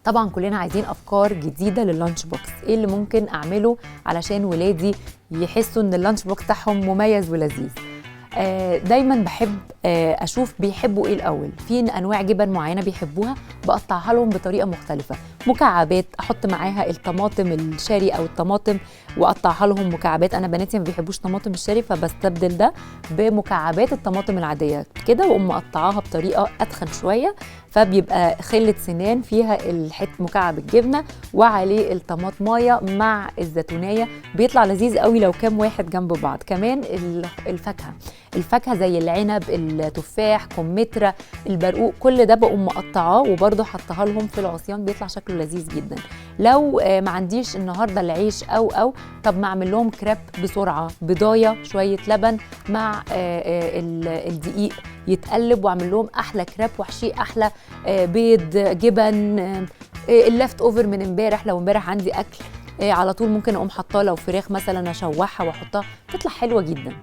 طبعا كلنا عايزين افكار جديده لللانش بوكس. ايه اللي ممكن اعمله علشان ولادي يحسوا ان اللانش بوكس بتاعهم مميز ولذيذ؟ دايما بحب اشوف بيحبوا ايه الاول. في انواع جبن معينه بيحبوها بقطعها لهم بطريقه مختلفه، مكعبات، احط معاها الطماطم الشاري او الطماطم واقطعها لهم مكعبات. انا بناتي ما بيحبوش طماطم الشاري فبستبدل ده بمكعبات الطماطم العاديه كده، واقوم مقطعاها بطريقه اتخن شويه، فبيبقى خله سنان فيها مكعب الجبنه وعليه الطماطمايه مع الزيتونيه، بيطلع لذيذ قوي لو كام واحد جنب بعض. كمان الفاكهه زي العنب، التفاح، كمثرى، البرقوق، كل ده بقوم مقطعاه وبرده حطها لهم في العصيان، بيطلع شكله لذيذ جدا. لو ما عنديش النهارده العيش او طب ما اعمل لهم كريب بسرعه، بضايه، شويه لبن مع الدقيق يتقلب واعمل لهم احلى كريب واحشيه احلى بيض، جبن، اللفت اوفر من امبارح. لو امبارح عندي اكل على طول ممكن اقوم حاطاه، لو فراخ مثلا اشوحها واحطها، تطلع حلوه جدا.